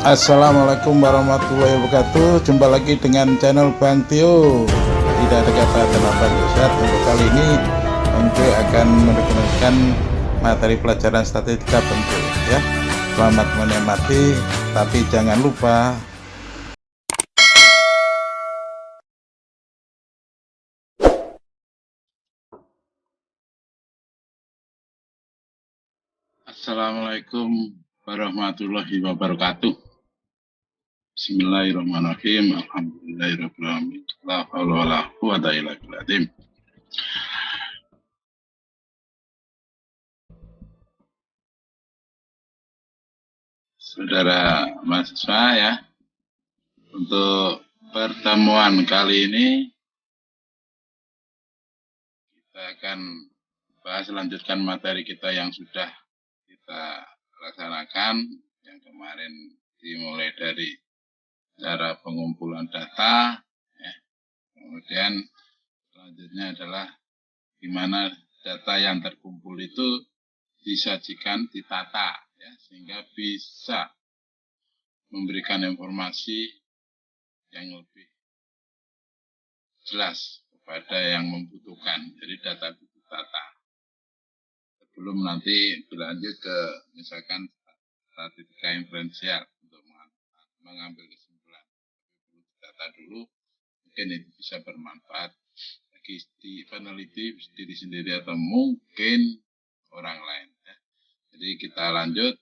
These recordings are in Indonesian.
Assalamualaikum warahmatullahi wabarakatuh. Jumpa lagi dengan channel Bang Tio. Tidak ada kata terlambat Ustaz. Untuk kali ini Bang Tio akan merekomendasikan materi pelajaran statistika bentuk ya. Selamat menikmati, tapi jangan lupa Assalamualaikum warahmatullahi wabarakatuh. Bismillahirrahmanirrahim. Alhamdulillahirrahmanirrahim. La haula wala quwwata illa billah. Saudara mahasiswa ya, untuk pertemuan kali ini kita akan lanjutkan materi kita yang sudah kita laksanakan, yang kemarin dimulai dari cara pengumpulan data ya. Kemudian selanjutnya adalah gimana data yang terkumpul itu disajikan, ditata ya, sehingga bisa memberikan informasi yang lebih jelas kepada yang membutuhkan. Jadi data itu ditata. Sebelum nanti berlanjut ke misalkan statistika inferensial untuk mengambil kesimpulan. Perlu data dulu, mungkin itu bisa bermanfaat bagi peneliti diri sendiri atau mungkin orang lain. Ya. Jadi kita lanjut.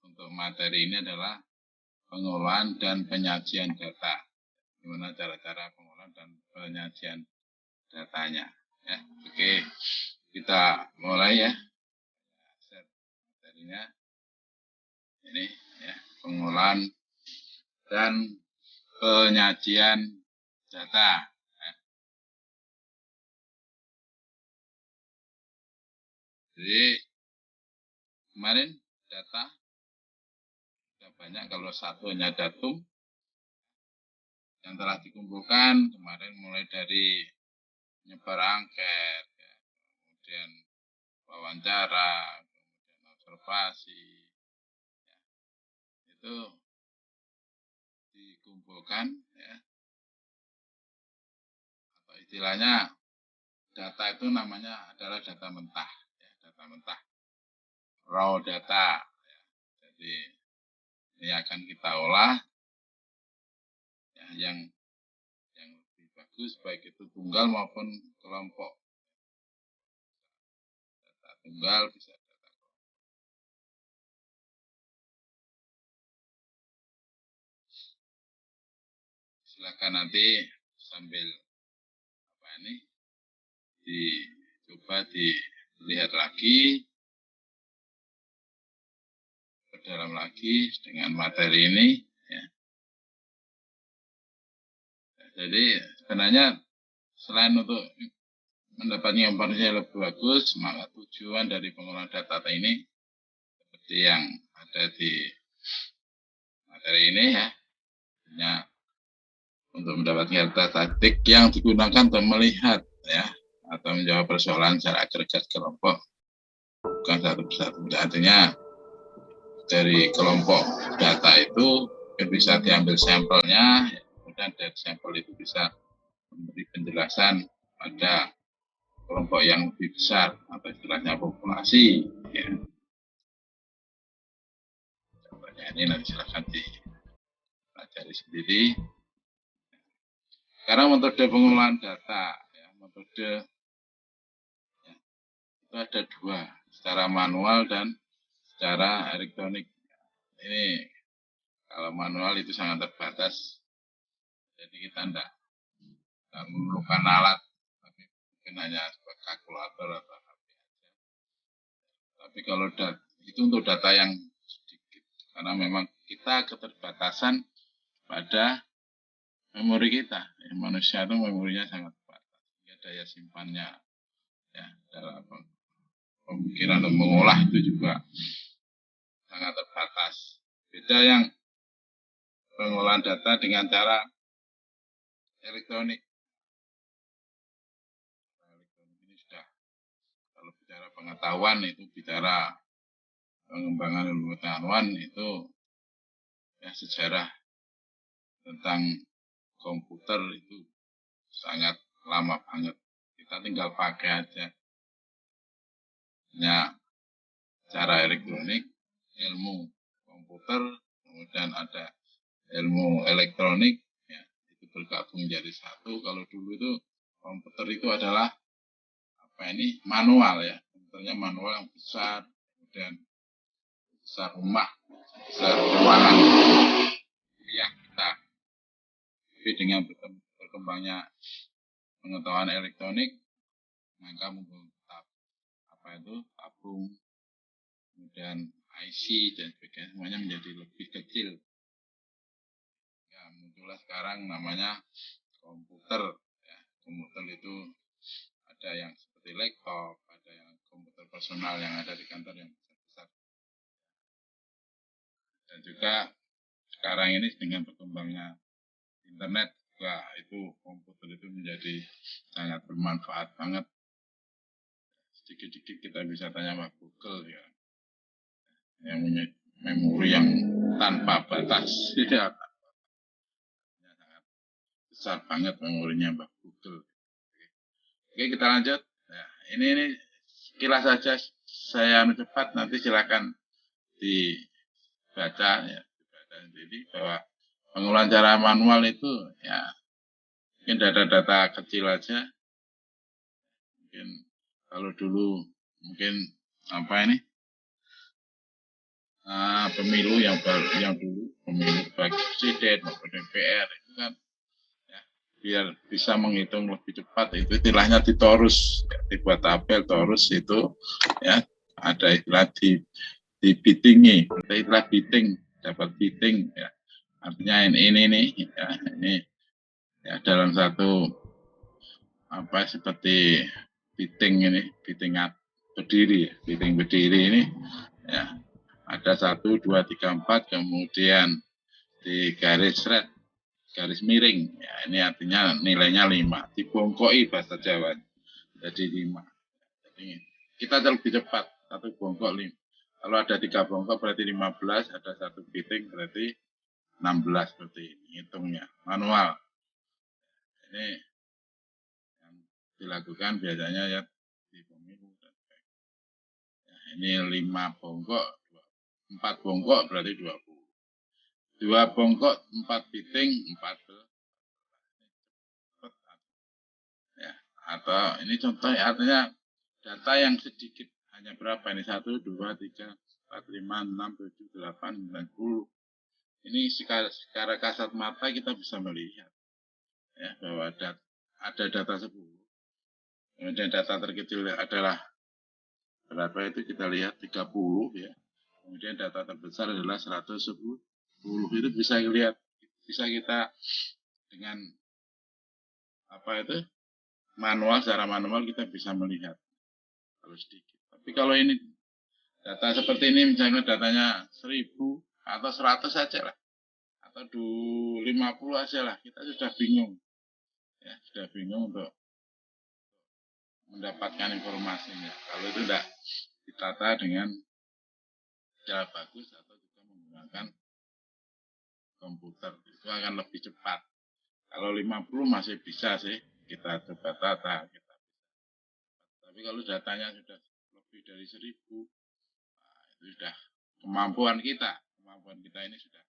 Untuk materi ini adalah pengolahan dan penyajian data. Gimana cara-cara pengolahan dan penyajian datanya. Ya. Oke, kita mulai ya. Materinya ini ya, pengolahan dan penyajian data. Ya. Jadi kemarin data sudah banyak, kalau satu hanya datum yang telah dikumpulkan kemarin, mulai dari nyebar angket, ya, kemudian wawancara, kemudian observasi, ya, itu dikumpulkan, ya, atau istilahnya data itu namanya adalah data mentah, ya, data mentah, raw data. Ya. Jadi ini akan kita olah, ya, yang lebih bagus baik itu tunggal maupun kelompok. Data tunggal bisa data kelompok. Silakan nanti sambil dicoba dilihat lagi, dalam lagi dengan materi ini ya. Jadi sebenarnya selain untuk mendapatkan informasi yang lebih bagus, maka tujuan dari pengolahan data ini seperti yang ada di materi ini ya, hanya untuk mendapatkan data statistik yang digunakan untuk melihat ya, atau menjawab persoalan secara agregat kelompok, bukan satu persatu. Artinya dari kelompok data itu bisa diambil sampelnya, kemudian dari sampel itu bisa memberi penjelasan pada kelompok yang lebih besar atau istilahnya populasi. Ya. Contohnya ini nanti silahkan dipelajari sendiri. Sekarang metode pengolahan data, ya, metode ya, itu ada dua, secara manual dan secara elektronik. Ini kalau manual itu sangat terbatas, jadi kita tidak memerlukan alat, tapi mungkin hanya kalkulator atau HP aja. Tapi kalau itu untuk data yang sedikit, karena memang kita keterbatasan pada memori kita. Ya, manusia itu memorinya sangat terbatas, ya, daya simpannya ya, dalam pemikiran dan mengolah itu juga sangat terbatas. Beda yang pengolahan data dengan cara elektronik. Elektronik ini sudah, kalau bicara pengetahuan itu bicara pengembangan ilmu pengetahuan itu ya, sejarah tentang komputer itu sangat lama banget. Kita tinggal pakai aja. Ya, cara elektronik, ilmu komputer, kemudian ada ilmu elektronik, ya, itu bergabung jadi satu. Kalau dulu itu komputer itu adalah manual ya, komputernya manual yang besar, kemudian besar rumah, besar ruangan ya kita. Tapi dengan berkembangnya pengetahuan elektronik, maka muncul tabung, kemudian IC dan sebagainya, semuanya menjadi lebih kecil. Ya, muncullah sekarang namanya komputer. Ya, komputer itu ada yang seperti laptop, ada yang komputer personal yang ada di kantor yang besar-besar. Dan juga sekarang ini dengan berkembangnya internet, wah itu komputer itu menjadi sangat bermanfaat banget. Sedikit-sedikit kita bisa tanya sama Google ya, yang punya memori yang tanpa batas. Ya, sangat besar banget memorinya Mbak Google. Oke, kita lanjut. Nah, ini sekilas saja saya cepat, nanti silakan dibaca ya, dibaca sendiri bahwa pengolahan cara manual itu ya mungkin data-data kecil aja. Mungkin kalau dulu mungkin pemilu yang dulu pemilu bagi presiden maupun DPR itu kan ya, biar bisa menghitung lebih cepat itu istilahnya ditorus ya, dibuat tabel torus itu ya, ada istilah di biddingi, ada istilah bidding, dapat bidding ya, artinya ini nih ya, ini ya dalam satu seperti bidding berdiri ini ya, ada 1, 2, 3, 4, kemudian di garis miring ya, ini artinya nilainya 5, dibongkoi bahasa Jawa jadi 5. Jadi kita lebih cepat, 1 bongkok 5. Kalau ada 3 bongkok berarti 15, ada 1 bidding berarti 16, seperti ini hitungnya manual. Ini yang dilakukan biasanya ya di pemilu. Ya, ini 5 bongkok, 4 bongkok berarti 20. 2 bongkok, 4 bidding, 14. Ya, atau ini contoh artinya data yang sedikit hanya berapa ini 1, 2, 3, 4, 5, 6, 7, 8, 9, 10. Ini secara kasat mata kita bisa melihat ya bahwa ada data 10. Kemudian data terkecil adalah berapa itu kita lihat 30 ya. Kemudian data terbesar adalah 110. Itu bisa dilihat, bisa kita dengan secara manual kita bisa melihat kalau sedikit. Tapi kalau ini data seperti ini misalnya datanya 1000 atau 100 saja lah, atau 50 aja lah, kita sudah bingung ya, sudah bingung untuk mendapatkan informasinya. Kalau itu tidak ditata dengan cara bagus atau juga menggunakan komputer, itu akan lebih cepat. Kalau 50 masih bisa sih kita coba tata, tapi kalau datanya sudah lebih dari 1000, nah itu sudah kemampuan kita ini sudah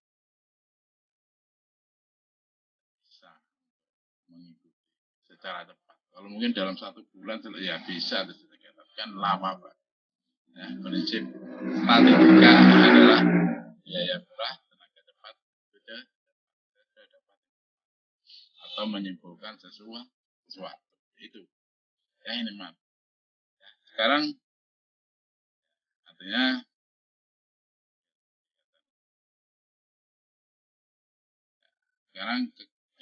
bisa mengikuti secara cepat. Kalau mungkin dalam 1 bulan ya bisa, tapi kan lama Pak. Nah, prinsip statistika adalah biaya murah, tenaga cepat, sudah dapat atau menyimpulkan sesuatu itu ya ini Mas. Sekarang artinya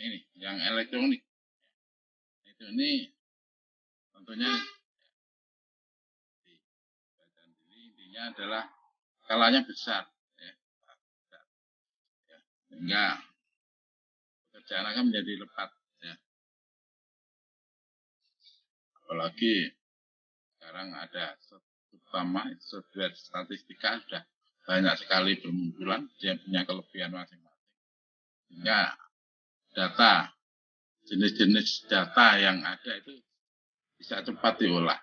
ini yang elektronik itu ini tentunya intinya adalah skalanya besar ya, sehingga pekerjaan akan menjadi lepat ya. Apalagi sekarang ada terutama software statistika sudah banyak sekali bermunculan, dia punya kelebihan masing-masing. Ya, data, jenis-jenis data yang ada itu bisa cepat diolah.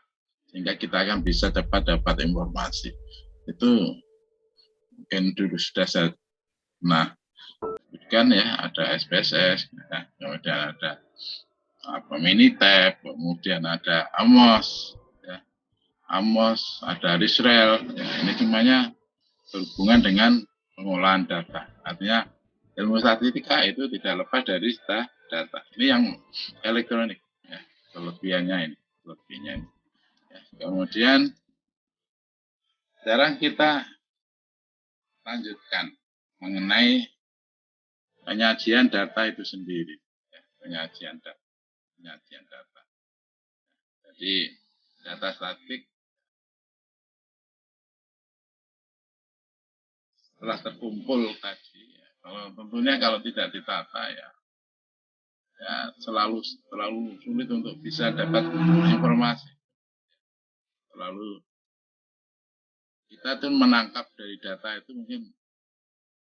Sehingga kita akan bisa cepat dapat informasi. Itu mungkin dulu sudah saya sebutkan ya, ada SPSS, ya, kemudian ada Minitab, kemudian ada Amos, ya, ada Risrael. Ya, ini semuanya berhubungan dengan pengolahan data. Artinya ilmu statistika itu tidak lepas dari data. Ini yang elektronik, ya, kelebihannya ini. Ya. Kemudian sekarang kita lanjutkan mengenai penyajian data itu sendiri. Ya, penyajian data. Jadi data statistik setelah terkumpul tadi, ya, tentunya kalau tidak ditata ya selalu sulit untuk bisa dapat informasi. Selalu kita tuh menangkap dari data itu mungkin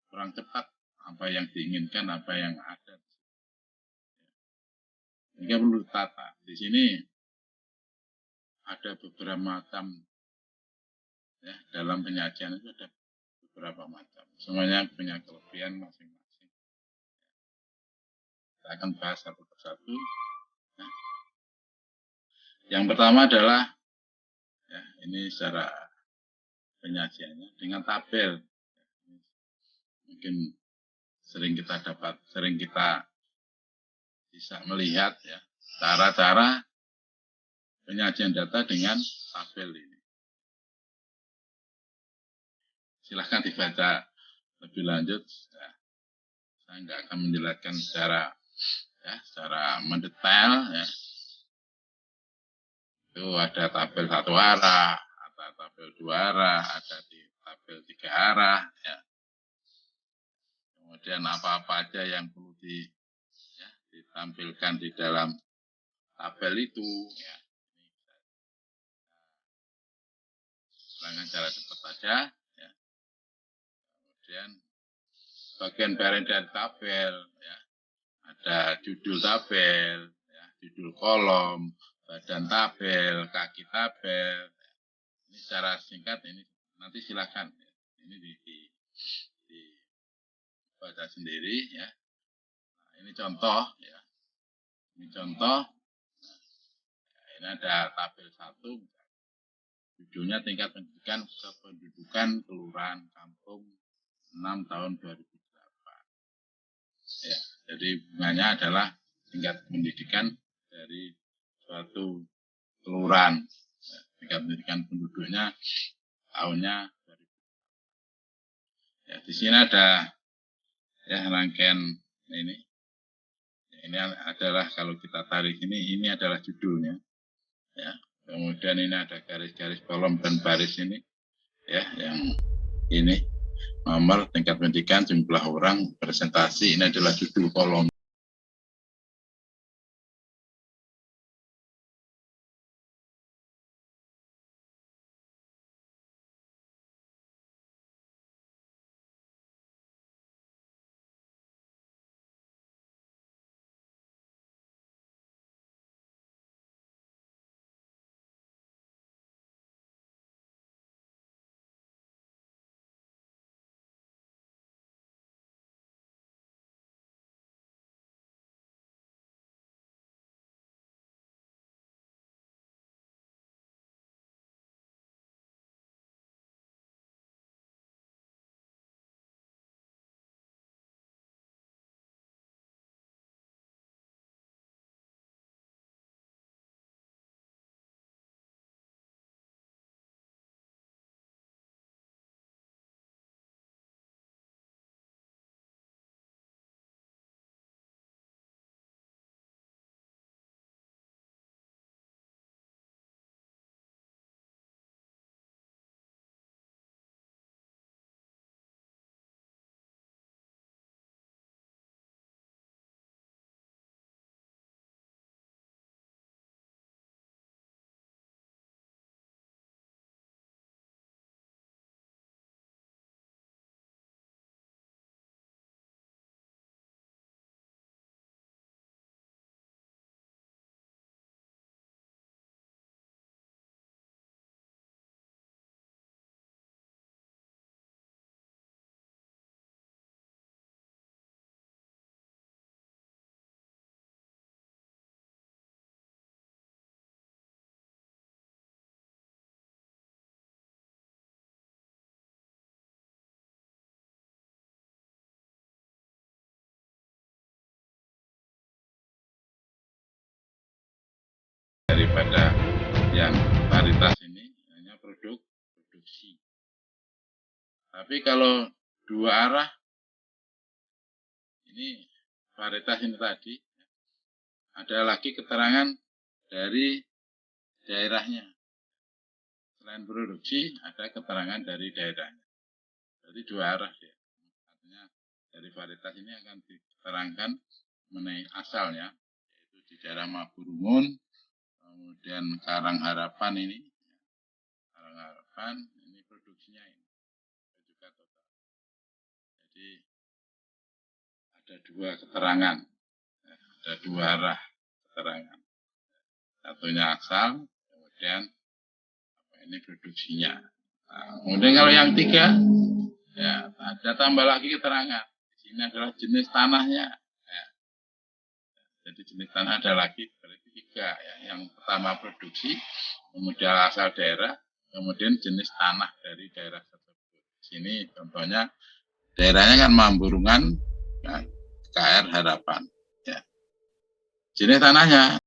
kurang cepat apa yang diinginkan, apa yang ada. Sehingga perlu tata. Di sini ada beberapa macam, ya, dalam penyajian itu ada beberapa macam. Semuanya punya kelebihan masing-masing. Kita akan bahas satu persatu. Nah, yang pertama adalah ya, ini secara penyajiannya dengan tabel. Mungkin sering kita bisa melihat ya cara-cara penyajian data dengan tabel ini. Silahkan dibaca lebih lanjut. Ya, saya nggak akan menjelaskan secara mendetail. Ya. Itu ada tabel satu arah, ada tabel dua arah, ada di tabel tiga arah. Ya. Kemudian apa-apa aja yang perlu ditampilkan di dalam tabel itu. Ya. Dengan cara cepat saja. Ya. Kemudian bagian barang dari tabel, ya, ada judul tabel, ya, judul kolom, badan tabel, kaki tabel. Ya. Ini secara singkat ini nanti silakan. Ya. Ini dibaca sendiri ya. Nah, ini contoh ya. Ini contoh. Nah, ini ada tabel 1. Judulnya tingkat pendidikan kependudukan kelurahan kampung 6 tahun 2008. Ya, jadi bunganya adalah tingkat pendidikan dari suatu kelurahan. Ya, tingkat pendidikan penduduknya tahunnya 2008. Ya, di sini ada ya rangkaian ini. Ini adalah kalau kita tarik ini adalah judulnya. Ya. Kemudian ini ada garis-garis kolom dan baris ini. Ya, yang ini nomor tingkat pendidikan, jumlah orang, presentasi, ini adalah judul kolom. daripada yang varietas ini hanya produksi. Tapi kalau dua arah, ini varietas ini tadi, ada lagi keterangan dari daerahnya. Selain produksi, ada keterangan dari daerahnya. Jadi dua arah ya. Artinya dari varietas ini akan diterangkan mengenai asalnya, yaitu di daerah Maburungun, kemudian Karang Harapan ini, Karang Harapan ini produksinya ini juga total. Jadi ada dua keterangan, ada dua arah keterangan. Satunya asal, kemudian ini produksinya. Nah, kemudian kalau yang tiga, ya ada tambah lagi keterangan. Di sini adalah jenis tanahnya. Ya. Jadi jenis tanah ada lagi, berarti tiga. Ya. Yang pertama produksi, kemudian asal daerah, kemudian jenis tanah dari daerah tersebut. Di sini contohnya daerahnya kan Mamburungan, ya, KR Harapan. Ya. Jenis tanahnya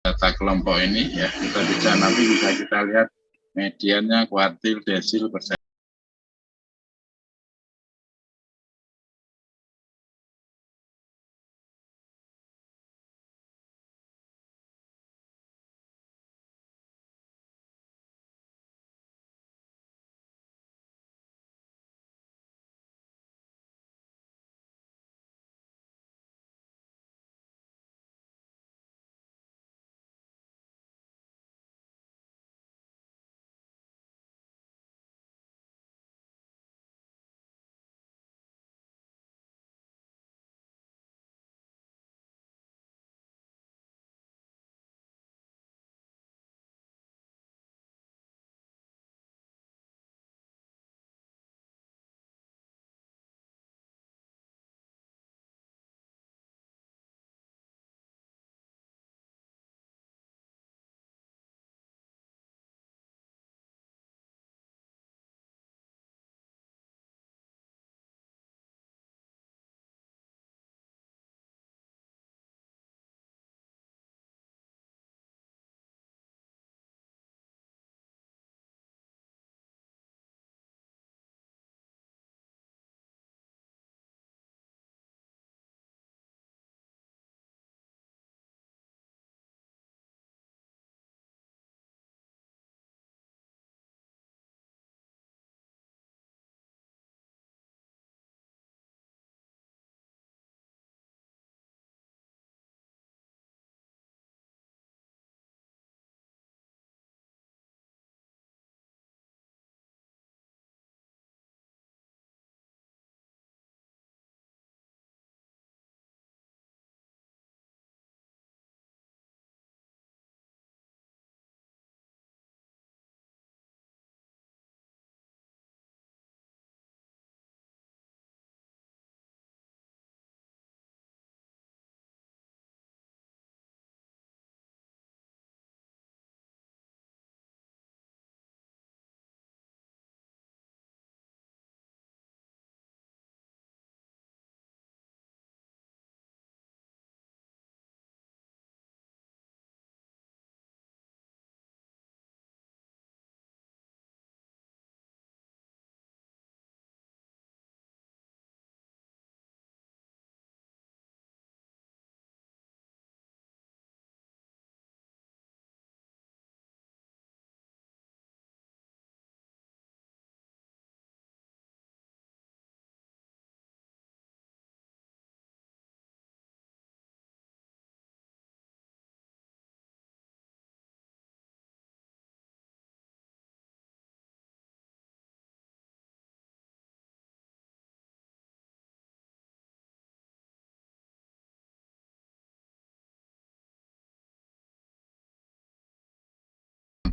data kelompok ini ya kita bisa nanti bisa kita lihat mediannya, kuartil, desil, persen.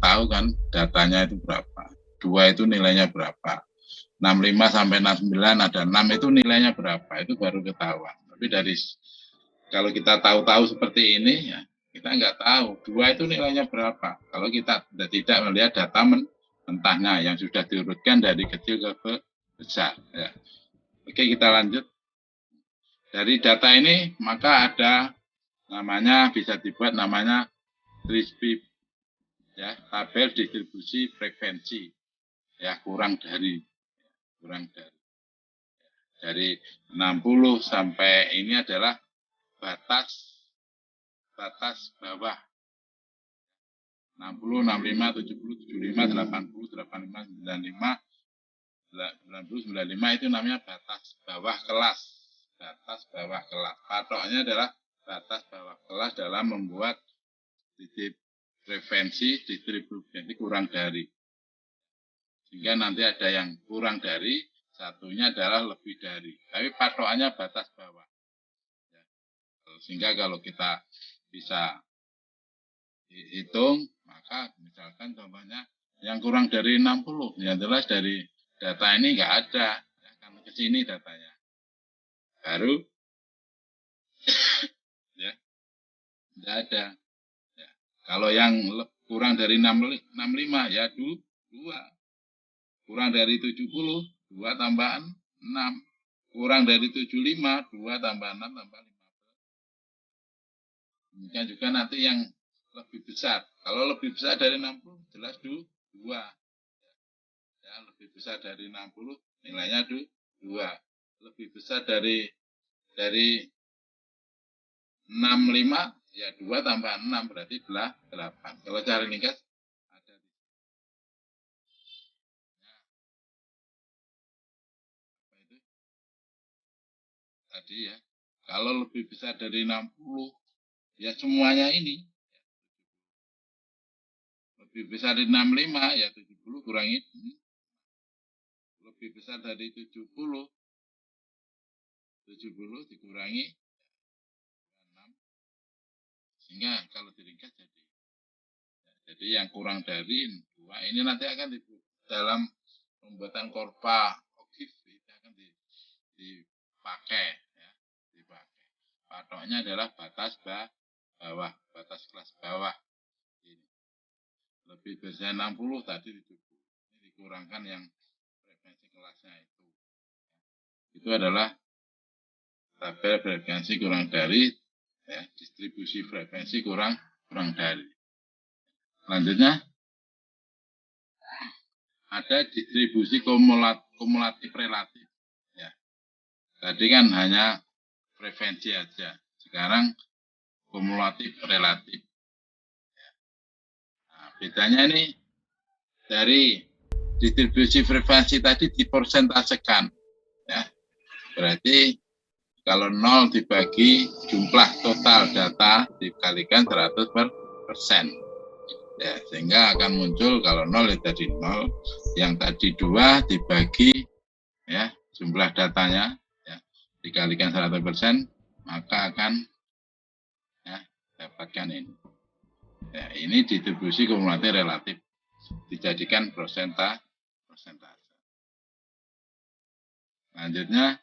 tahu kan datanya itu berapa. 2 itu nilainya berapa. 65 sampai 69 ada 6 itu nilainya berapa. Itu baru ketahuan. Tapi kalau kita tahu-tahu seperti ini, ya kita nggak tahu 2 itu nilainya berapa. Kalau kita tidak melihat data mentahnya yang sudah diurutkan dari kecil ke besar. Ya. Oke, kita lanjut. Dari data ini maka ada namanya, bisa dibuat namanya TRISP, ya, tabel distribusi frekuensi, ya, kurang dari dari 60 sampai ini adalah batas bawah. 60, 65, 70, 75, 80, 85, 95, 90, 95 itu namanya batas bawah kelas. Batas bawah kelas. Patoknya adalah batas bawah kelas dalam membuat distribusi kurang dari. Sehingga nanti ada yang kurang dari, satunya adalah lebih dari. Tapi patokannya batas bawah. Sehingga kalau kita bisa hitung, maka misalkan contohnya yang kurang dari 60, yang jelas dari data ini nggak ada, ya, karena ke sini datanya. Baru ya nggak ada. Ya. Kalau yang kurang dari 65 ya 2. Kurang dari 70, 2 tambah 6. Kurang dari 75, 2 tambah 6 tambah 15. Demikian juga nanti yang lebih besar. Kalau lebih besar dari 60, jelas 2. Ya, lebih besar dari 60, nilainya 2. Lebih besar dari 65, ya 2 tambah 6, berarti 8. Kalau cari ringkas, ada di apa itu? Tadi ya. Kalau lebih besar dari 60, ya semuanya ini. Lebih besar dari 65, ya 70 kurangi. Lebih besar dari 70 dikurangi 6. Sehingga kalau diringkas jadi yang kurang dari 2 ini nanti akan dalam pembuatan korpa OGIF itu akan dipakai, ya, dipakai. Patoknya adalah batas bawah, batas kelas bawah. Ini. Lebih besar 60 tadi 70. Ini dikurangkan yang frekuensi kelasnya itu. Itu adalah tabel frekuensi kurang dari, ya, distribusi frekuensi kurang dari. Selanjutnya ada distribusi kumulatif relatif. Ya. Tadi kan hanya frekuensi aja. Sekarang kumulatif relatif. Ya. Nah, bedanya ini dari distribusi frekuensi tadi dipersentasekan. Ya. Berarti kalau 0 dibagi jumlah total data dikalikan 100%. Ya, sehingga akan muncul kalau 0 jadi 0, yang tadi 2 dibagi, ya, jumlah datanya, ya, dikalikan 100%, maka akan, ya, dapatkan ini. Ya, ini distribusi kumulatif relatif dijadikan persentase. Selanjutnya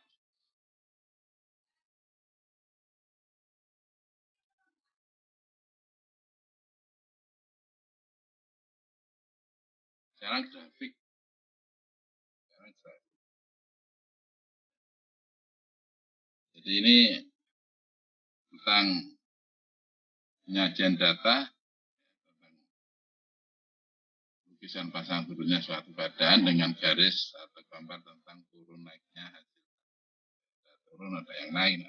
sekarang grafik. Jadi ini tentang penyajian data, lukisan pasang turunnya suatu badan dengan garis atau gambar tentang turun naiknya hasil. Ada turun, ada yang naik.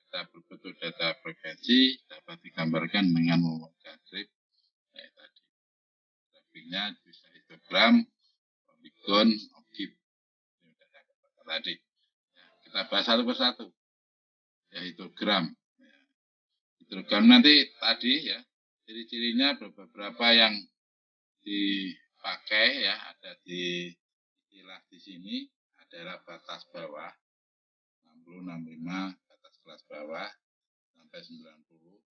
Data berbentuk data frekuensi dapat digambarkan dengan membuat grafik. Tadi grafiknya bisa histogram, poligon, OGIF. Tadi ya, kita bahas satu persatu. Ya, histogram. Ya, histogram nanti tadi, ya, ciri-cirinya beberapa yang dipakai, ya, ada di istilah di sini adalah batas bawah 60, 65, batas kelas bawah sampai 90.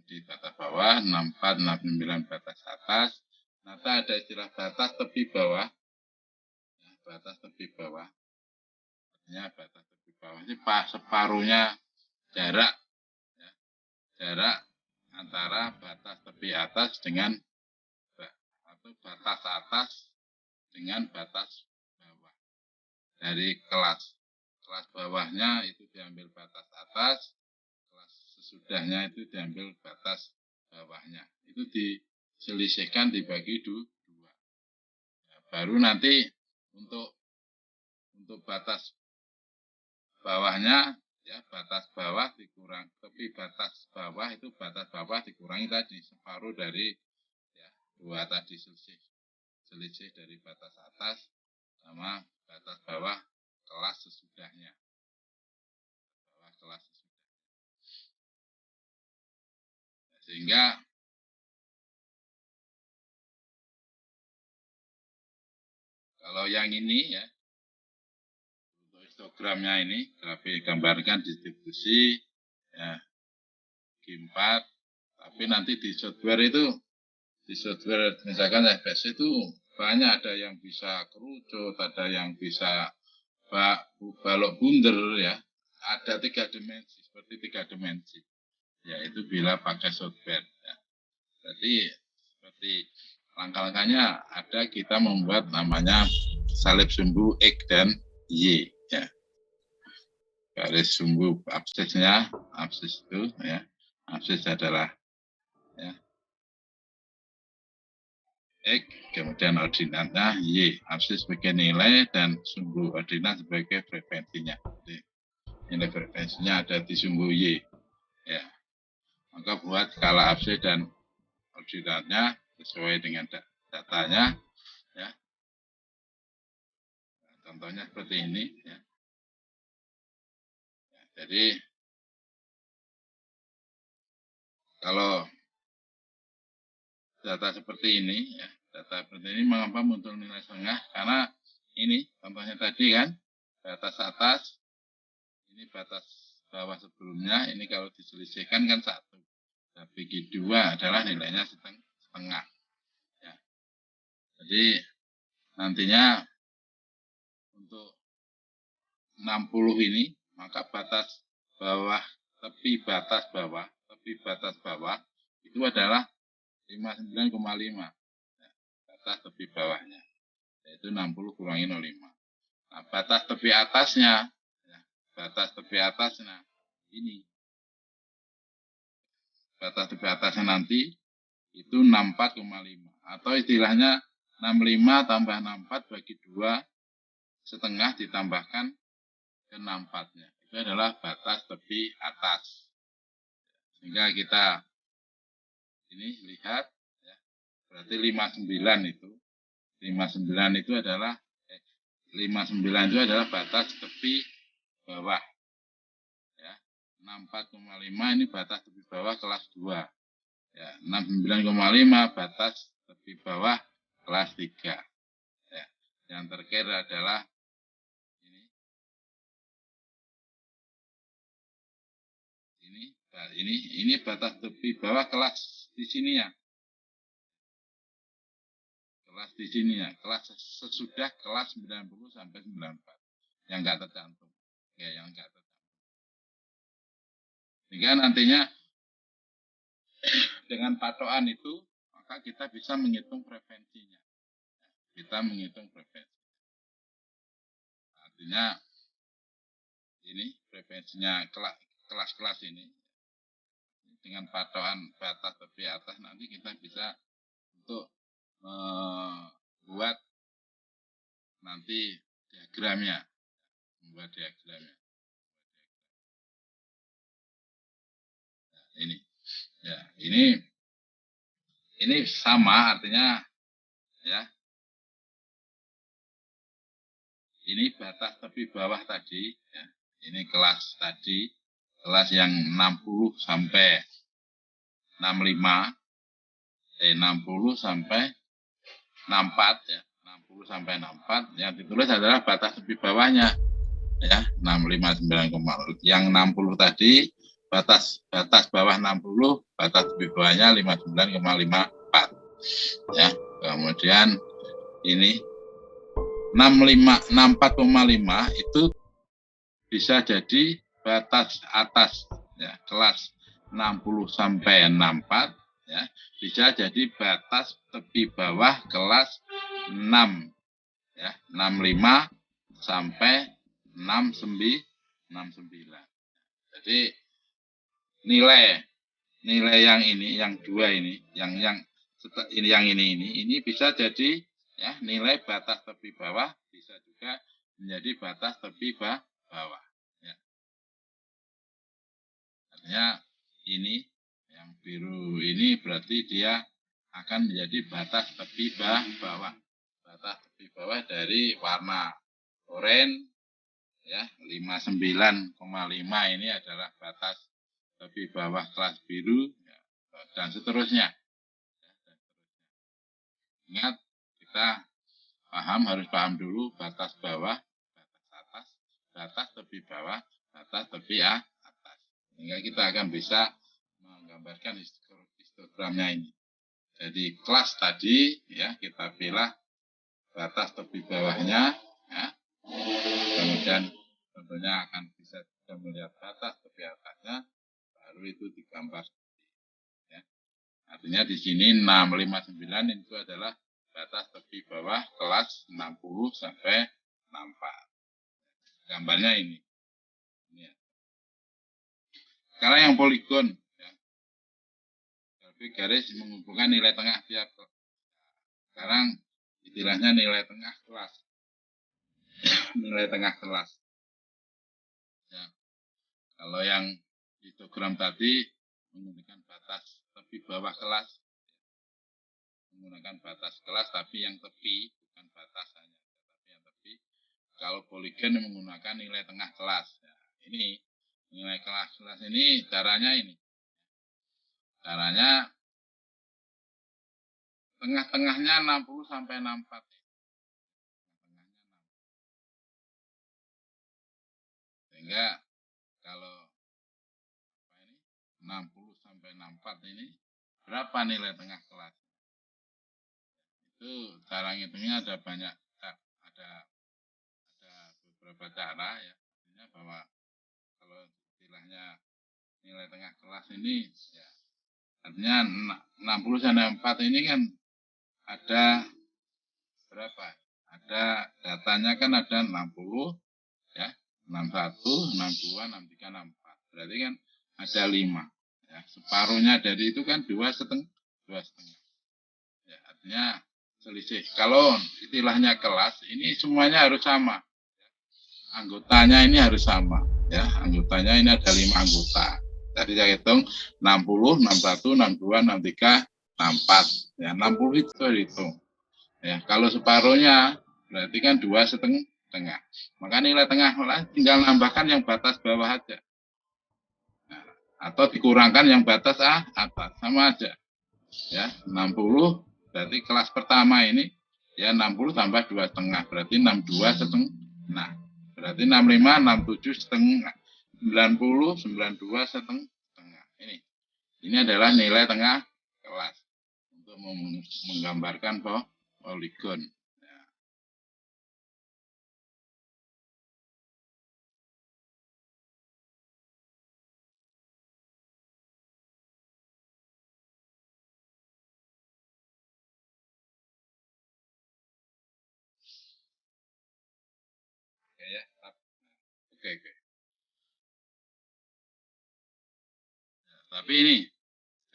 di batas bawah, 64, 69 batas atas. Nanti ada istilah batas tepi bawah. Ya, batas tepi bawah. Artinya batas tepi bawah ini separuhnya jarak, ya, jarak antara batas tepi atas dengan atau batas atas dengan batas bawah dari kelas. Kelas bawahnya itu diambil batas atas, kelas sesudahnya itu diambil batas bawahnya. Itu diselisihkan dibagi dua. Ya, baru nanti untuk batas bawahnya, ya batas bawah dikurang, tapi batas bawah itu batas bawah dikurangi tadi separuh dari, ya, dua tadi selisih dari batas atas sama batas bawah kelas sesudahnya. Bawah kelas sesudahnya. Sehingga kalau yang ini, ya, untuk histogramnya ini grafik gambarkan distribusi, ya, G4, tapi nanti di software itu, di software misalkan FS itu banyak, ada yang bisa kerucut, ada yang bisa balok bunder, ya, ada 3 dimensi, seperti 3 dimensi, yaitu bila pakai software, ya. Jadi seperti langkah-langkahnya ada, kita membuat namanya salib sumbu X dan Y, ya. Garis sumbu absisnya, absis itu, ya, absis adalah, ya, X, kemudian ordinatnya Y, absis sebagai nilai dan sumbu ordinat sebagai frekuensinya. Jadi, nilai frekuensinya ada di sumbu Y, ya. Maka buat skala absis dan ordinatnya sesuai dengan datanya, ya. Nah, contohnya seperti ini, ya. Jadi kalau data seperti ini, ya, data seperti ini mengapa muncul nilai setengah? Karena ini contohnya tadi kan, batas atas, ini batas bawah sebelumnya, ini kalau diselisihkan kan 1. Tapi G2 adalah nilainya setengah. Ya. Jadi nantinya untuk 60 ini, maka batas bawah, tepi batas bawah itu adalah 59,5, ya, batas tepi bawahnya, yaitu 60 kurangi 0,5. Nah, batas tepi atasnya, ya, batas tepi atasnya ini, batas tepi atasnya nanti itu 64,5, atau istilahnya 65 tambah 64 bagi 2 setengah ditambahkan ke 64-nya. Itu adalah batas tepi atas. Sehingga kita ini lihat, ya, berarti 59 itu. 59 itu adalah 59 itu adalah batas tepi bawah. Ya. 64,5 ini batas tepi bawah kelas 2. Ya, 69,5 batas tepi bawah kelas 3. Ya. Yang terakhir adalah ini batas tepi bawah kelas di sini, ya. Kelas di sini, ya, kelas sesudah kelas 90 sampai 94 yang enggak tercantum. Ya, yang enggak tercantum. Sehingga nantinya dengan patokan itu, maka kita bisa menghitung frekuensinya. Kita menghitung frekuensi. Artinya ini frekuensinya kelas-kelas ini dengan patokan batas tepi atas, nanti kita bisa untuk membuat nanti diagramnya, membuat diagramnya. Nah, ini, ya, ini sama, artinya, ya, ini batas tepi bawah tadi, ya, ini kelas tadi, kelas yang 60 sampai 65, 60 sampai 64, ya, 60 sampai 64, yang ditulis adalah batas tepi bawahnya, ya, 65,9, yang 60 tadi batas bawah 60, batas tepi bawahnya 59,54 ya. Kemudian ini 64,5 itu bisa jadi batas atas ya, kelas 60 sampai 64 ya, bisa jadi batas tepi bawah kelas 6 ya, 65 sampai 69. Jadi nilai yang ini, yang dua ini, yang ini bisa jadi ya nilai batas tepi bawah, bisa juga menjadi batas tepi bawah. Ya. Artinya ini yang biru ini berarti dia akan menjadi batas tepi bawah. Batas tepi bawah dari warna oranye ya 59,5 ini adalah batas tepi bawah kelas biru ya, dan seterusnya. Ingat, kita harus paham dulu batas bawah, batas atas, batas tepi bawah, batas tepi atas. Sehingga kita akan bisa menggambarkan histogramnya ini. Jadi kelas tadi ya kita pilih batas tepi bawahnya ya. Kemudian tentunya akan bisa kita melihat batas tepi atasnya, baru itu digambar. Ya. Artinya di sini 659 itu adalah batas tepi bawah kelas 60 sampai 64. Gambarnya ini. Ya. Sekarang yang poligon. Ya. Garis menghubungkan nilai tengah tiap. Sekarang istilahnya nilai tengah kelas. Nilai tengah kelas. Ya. Kalau yang histogram tadi menggunakan batas tepi bawah kelas. Menggunakan batas kelas tapi yang tepi, bukan batas hanya, tapi yang tepi. Kalau poligon menggunakan nilai tengah kelas. Ya, ini nilai kelas ini caranya ini. Caranya tengah-tengahnya 60 sampai 64. Sehingga kalau ini 60 sampai 64 ini berapa nilai tengah kelas? Itu cara ngitungnya ada banyak, ada beberapa cara ya. Artinya bahwa kalau istilahnya nilai tengah kelas ini ya, artinya 60 sampai 4 ini kan ada berapa? Ada datanya kan ada 60 ya, 61, 62, 63, 64. Berarti kan ada 5. Ya, separuhnya dari itu kan 2,5. Ya, artinya selisih. Kalau istilahnya kelas ini semuanya harus sama. Anggotanya ini harus sama. Ya, anggotanya ini ada 5 anggota. Tadi saya hitung 60, 61, 62, 63, 64. Ya, 60 itu hitung. Ya, kalau separuhnya berarti kan 2,5. Maka nilai tengah tinggal nambahkan yang batas bawah aja. Nah, atau dikurangkan yang batas atas, sama aja. Ya, 60 berarti kelas pertama ini ya 60 tambah 2,5 berarti 62,5. Nah, berarti 65, 67,5, 90, 92,5. Ini adalah nilai tengah kelas untuk menggambarkan poligon. Ya. Oke ya. Oke. Ya, tapi ini,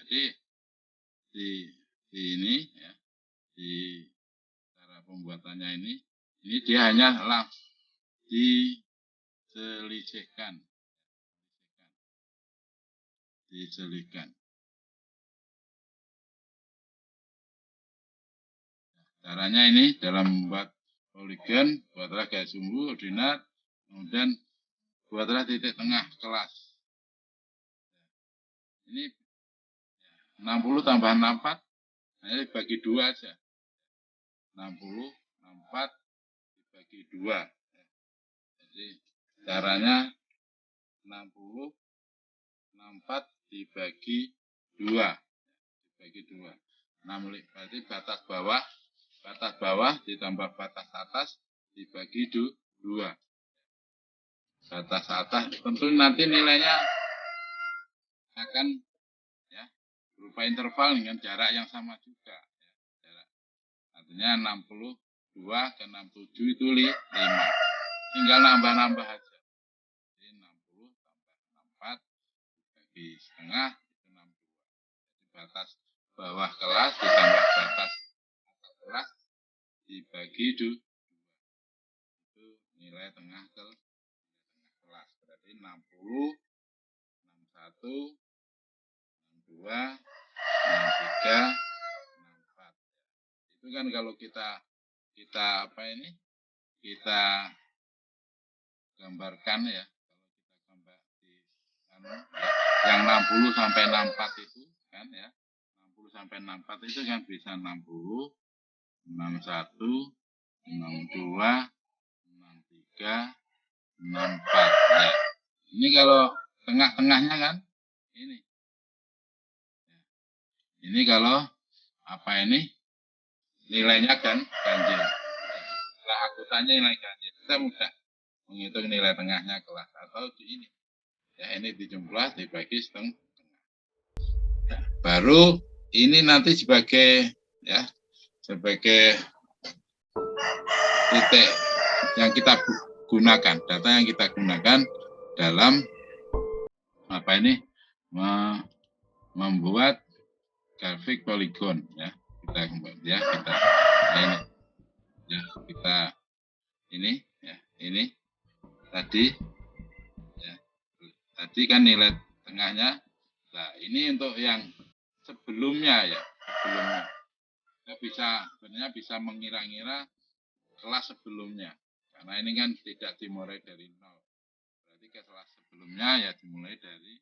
jadi di ini ya, di cara pembuatannya ini dia hanya diselisihkan. Caranya ini dalam membuat poligon, buatlah garis sumbu, ordinat, kemudian buatlah titik tengah kelas. Ini 60 tambah 64, hanya dibagi 2 aja. 60, 64 dibagi 2. Jadi caranya 60, 64 dibagi 2. Dibagi 2. 65 berarti batas bawah ditambah batas atas dibagi 2. Batas atas tentu nanti nilainya akan ya berupa interval dengan jarak yang sama juga. Ya, jarak. Artinya 62 ke 67 itu 5. Tinggal nambah-nambah aja. Jadi 60 tambah 64 dibagi setengah itu 62. Jadi batas bawah kelas ditambah batas atas kelas dibagi 2. Itu nilai tengah kelas. Berarti 60, 61, 62, 63, 64. Itu kan kalau kita gambarkan ya. Kalau kita gambar di yang 60 sampai 64 itu kan ya. 60 sampai 64 itu kan bisa 60, 61, 62, 63, 64 ya. Ini kalau tengah-tengahnya kan ini. Ini kalau nilainya kan ganjil. Setelah akuntannya nilai ganjil, kita mudah menghitung nilai tengahnya kelas atau di ini. Ya, ini dijumlah dibagi setengah. Baru ini nanti sebagai titik yang kita gunakan, data yang kita gunakan dalam membuat grafik poligon ya. Ini tadi kan nilai tengahnya. Nah, ini untuk yang sebelumnya ya, kita sebenarnya bisa mengira-ngira kelas sebelumnya, karena ini kan tidak dimulai dari 0. Berarti ke kelas sebelumnya ya dimulai dari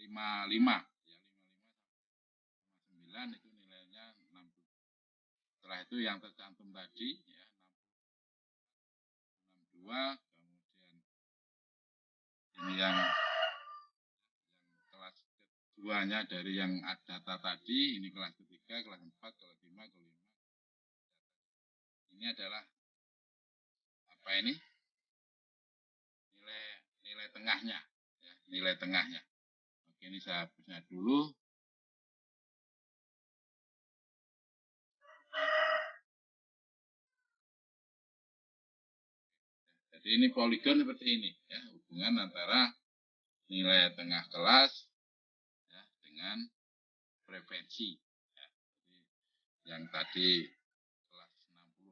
55 ya, 59 itu nilainya 60. Setelah itu yang tercantum tadi ya 62, kemudian ini yang kelas keduanya dari yang data tadi, ini kelas ketiga, kelas 4, kelas 5, kelas 5. Ini adalah nilai tengahnya ya, nilai tengahnya. Oke, ini saya hapusnya dulu. Jadi ini poligon seperti ini ya, hubungan antara nilai tengah kelas ya, dengan frekuensi ya. Jadi yang tadi kelas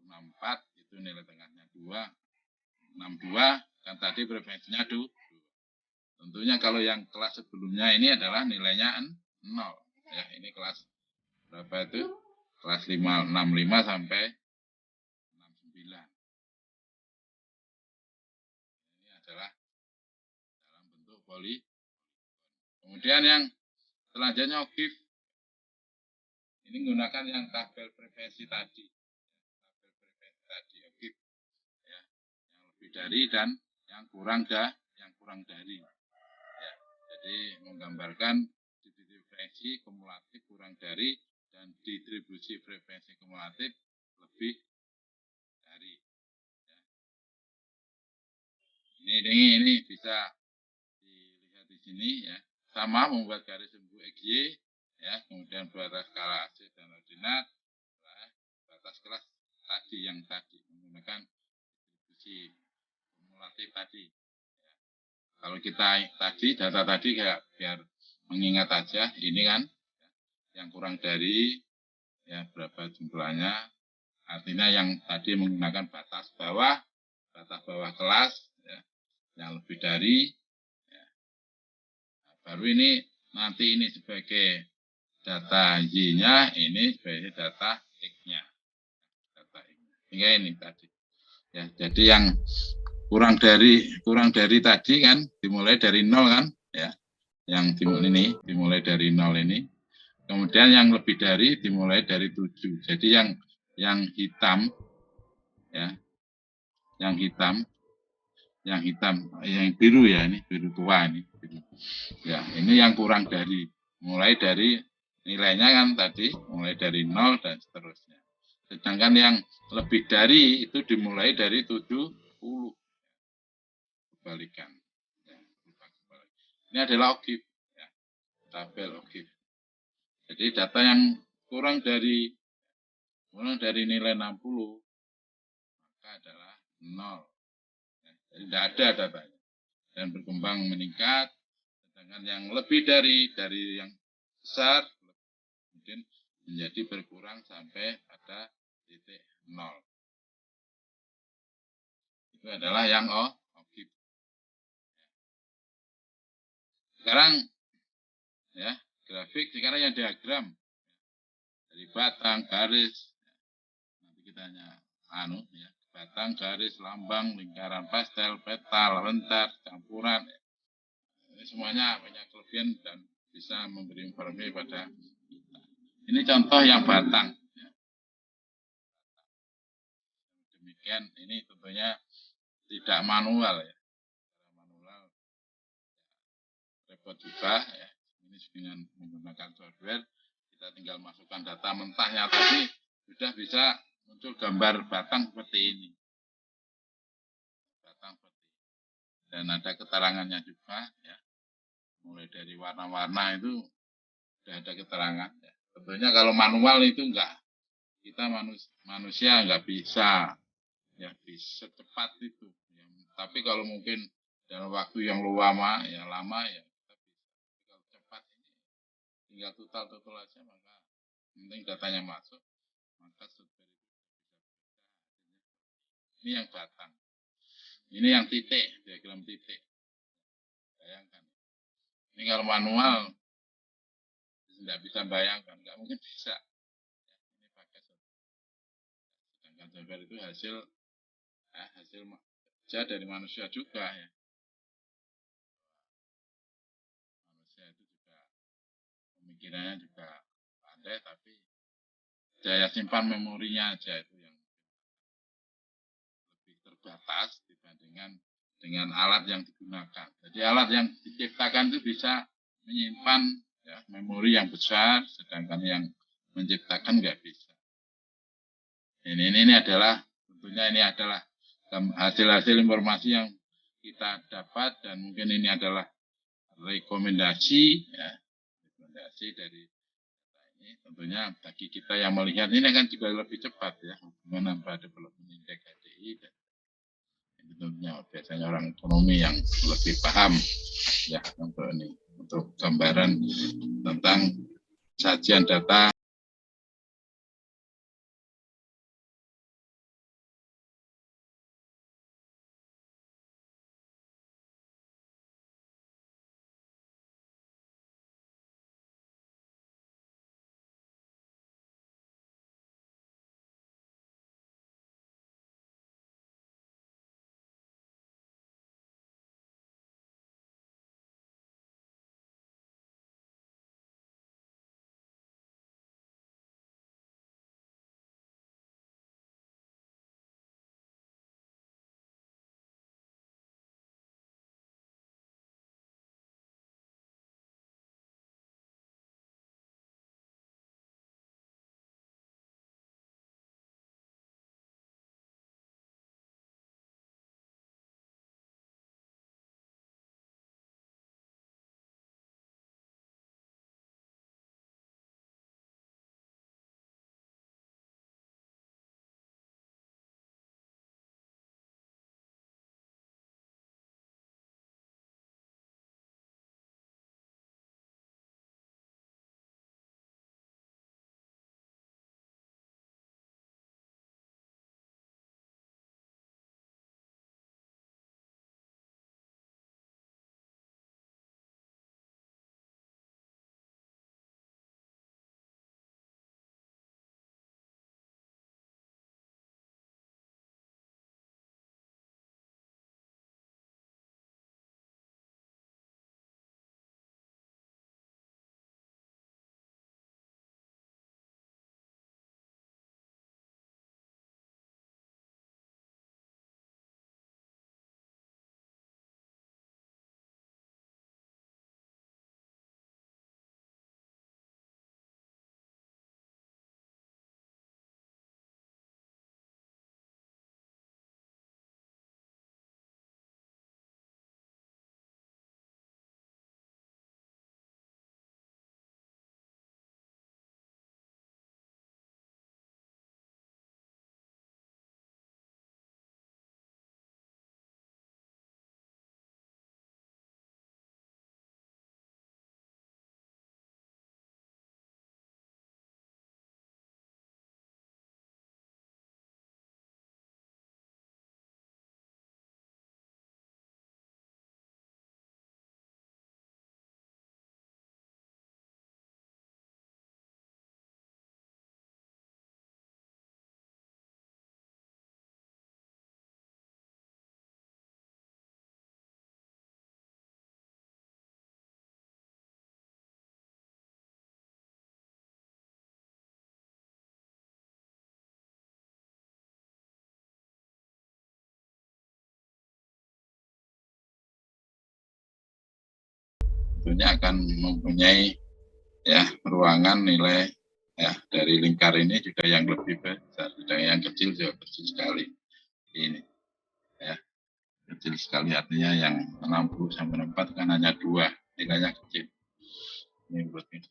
60 64 itu nilai tengahnya 2, 62 kan tadi frekuensinya 2. Tentunya kalau yang kelas sebelumnya ini adalah nilainya 0 ya. Ini kelas berapa itu? Kelas 65 sampai 69. Ini adalah dalam bentuk poligon. Kemudian yang selanjutnya OGIF. Ini menggunakan yang tabel frekuensi tadi. OGIF. Ya, yang lebih dari dan yang kurang dari. Ya, jadi menggambarkan distribusi frekuensi kumulatif kurang dari dan distribusi frekuensi kumulatif lebih dari. Ya. Ini bisa dilihat di sini ya. Sama membuat garis sumbu XY ya, kemudian batas skala AC dan ordinat, batas kelas tadi yang tadi menggunakan distribusi kumulatif tadi. Ya. Kalau kita data tadi kayak biar mengingat aja, ini kan yang kurang dari ya berapa jumlahnya, artinya yang tadi menggunakan batas bawah kelas ya, yang lebih dari ya. Nah, baru ini nanti ini sebagai data Y-nya, ini sebagai data X-nya. Hingga ini tadi. Ya, jadi yang kurang dari tadi kan dimulai dari 0 kan ya. Yang dimulai dari 0 ini. Kemudian yang lebih dari dimulai dari 7. Jadi yang hitam ya, yang biru ya, ini biru tua ini. Biru. Ya, ini yang kurang dari, mulai dari nilainya kan tadi mulai dari 0 dan seterusnya. Sedangkan yang lebih dari itu dimulai dari 70. Kebalikan. Ya, ini adalah OGIF, ya, tabel OGIF. Jadi data yang kurang dari nilai 60 maka adalah 0. Ya, jadi tidak ada datanya. Dan berkembang meningkat. Sedangkan yang lebih dari yang besar mungkin menjadi berkurang sampai pada titik 0. Itu adalah yang OGIF. Sekarang ya, grafik, sekarang yang diagram dari batang, garis. Nanti kita hanya ya, batang, garis, lambang, lingkaran, pastel, petal, rentar, campuran. Ini semuanya punya kelebihan dan bisa memberi informasi pada kita. Ini contoh yang batang. Demikian, ini tentunya tidak manual ya. Manual repot juga ya. Ini dengan menggunakan software, kita tinggal masukkan data mentahnya tadi sudah bisa muncul gambar batang seperti ini. Batang seperti ini. Dan ada keterangannya juga ya. Mulai dari warna-warna itu sudah ada keterangan ya. Tentunya kalau manual itu enggak, kita manusia enggak bisa ya bisa cepat itu ya. Tapi kalau mungkin dalam waktu yang lama ya kita bisa. Kalau cepat ini tinggal total aja, maka penting datanya masuk, maka software itu bisa. Ini yang batang, ini yang titik, diagram titik. Bayangkan, ini kalau manual tidak bisa bayangkan, nggak mungkin bisa. Ini pakai software. Sedangkan software itu hasil kerja dari manusia juga ya. Manusia itu juga pemikirannya juga pandai, tapi daya simpan memorinya aja itu yang lebih terbatas dibandingkan dengan alat yang digunakan. Jadi alat yang diciptakan itu bisa menyimpan ya, memori yang besar, sedangkan yang menciptakan nggak bisa. Ini adalah tentunya ini adalah hasil-hasil informasi yang kita dapat, dan mungkin ini adalah rekomendasi ya, rekomendasi dari ini. Tentunya bagi kita yang melihat ini akan juga lebih cepat ya hubungan pada development index HDI, dan ini tentunya biasanya orang ekonomi yang lebih paham ya untuk ini, untuk gambaran tentang sajian data tentunya akan mempunyai ya ruangan nilai ya dari lingkar ini juga yang lebih besar, dan yang kecil juga kecil sekali ini ya, kecil sekali artinya yang 60 sampai 64 kan hanya 2, nilainya kecil. Ini buat itu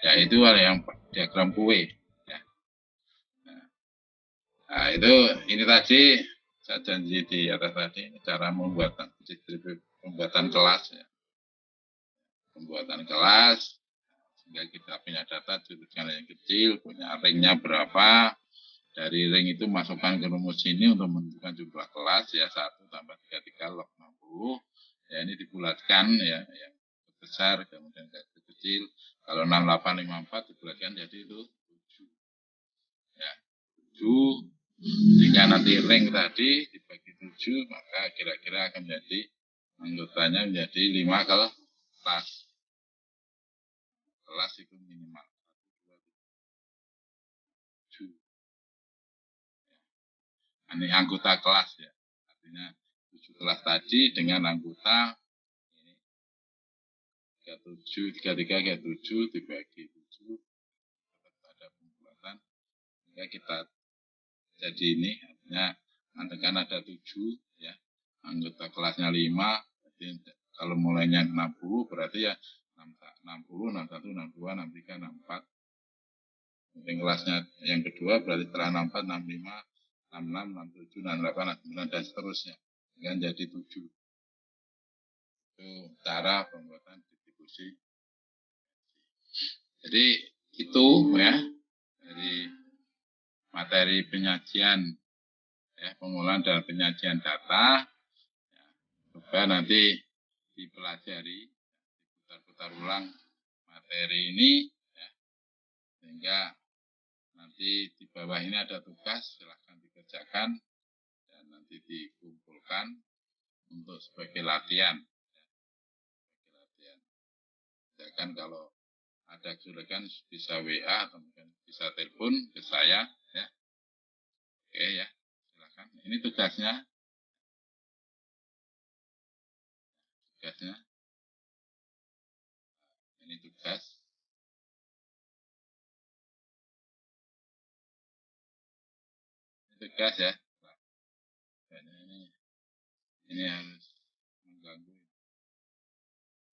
ya, itu ada yang diagram kue ya. Nah itu ini tadi saya janji di atas tadi cara pembuatan kelas ya. Pembuatan kelas sehingga kita punya data jurusan yang kecil, punya ringnya berapa, dari ring itu masukkan ke rumus ini untuk menentukan jumlah kelas ya, 1 tambah 33 log 60 ya, ini dibulatkan ya, yang besar kemudian ke kecil. Kalau 6854 dibulatkan jadi itu 7 ya, 7 jika nanti ring tadi dibagi 7 maka kira-kira akan menjadi anggotanya menjadi 5 kelas. Kelas itu minimal 7. Ini anggota kelas ya, artinya 7 kelas tadi dengan anggota ini 37, 33, 37 dibagi 7 pada pembuatan sehingga kita jadi ini artinya kan ada 7 ya, anggota kelasnya 5, jadi kalau mulainya 60 berarti ya 60, 61, 62, 63, 64. Kemudian kelasnya yang kedua berarti setelah 64, 65, 66, 67, 68, 69 dan seterusnya. Dengan jadi 7. Itu cara pembuatan distribusi. Jadi itu ya dari materi penyajian ya, pengolahan dan penyajian data ya, coba nanti dipelajari, diputar-putar ulang materi ini ya, sehingga nanti di bawah ini ada tugas, silahkan dikerjakan dan nanti dikumpulkan untuk sebagai latihan. Misalkan kalau ada kesulitan bisa WA atau mungkin bisa telepon ke saya ya. Oke ya, silakan. Ini tugasnya. Ini tugas. Ini tugas ya. Ini harus mengganggu.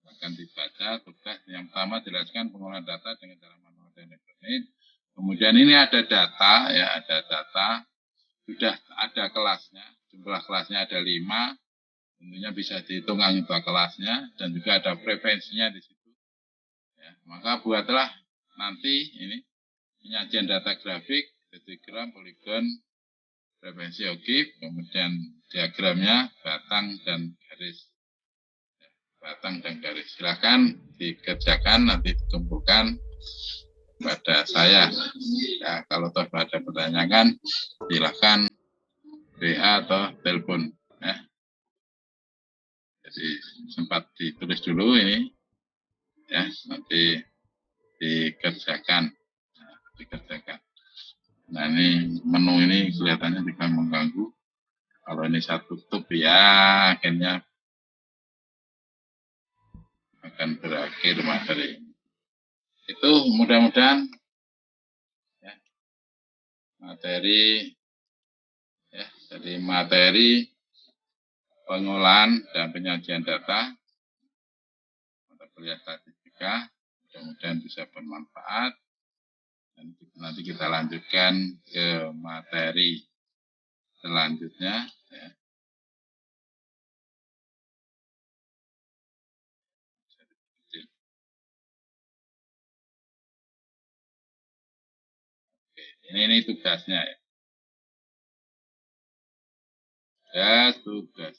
Akan dibaca tugas yang pertama jelaskan pengolahan data dengan cara manual dan elektronik. Kemudian ini ada data ya, ada data. Sudah ada kelasnya, jumlah kelasnya ada 5. Tentunya bisa dihitung anggota kelasnya dan juga ada frekuensinya di situ. Ya, maka buatlah nanti ini penyajian data grafik, histogram, poligon, frekuensi okif, kemudian diagramnya batang dan garis. Batang dan garis. Silakan dikerjakan, nanti dikumpulkan pada saya. Ya, kalau toh ada pertanyaan, silakan WA atau telepon. Ya. Jadi sempat ditulis dulu ini, ya nanti dikerjakan. Nah ini menu ini kelihatannya juga mengganggu. Kalau ini saya tutup ya akhirnya akan berakhir materi. Itu mudah-mudahan ya, materi ya, jadi materi pengolahan dan penyajian data mata kuliah statistika mudah-mudahan bisa bermanfaat dan nanti kita lanjutkan ke materi selanjutnya ya. Oke, ini tugasnya ya. Tugas.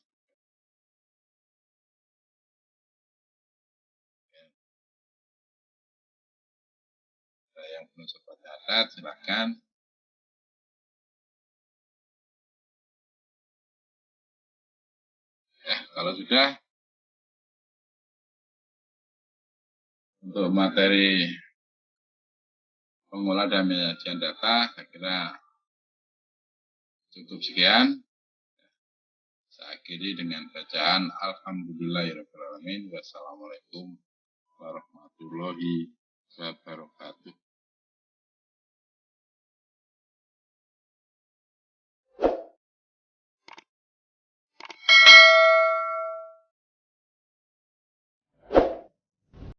Yang belum sempat catat silakan. Ya, kalau sudah untuk materi pengolahan dan penyajian data saya kira cukup sekian. Saya akhiri dengan bacaan Alhamdulillahirrahmanirrahim. Wassalamualaikum warahmatullahi wabarakatuh.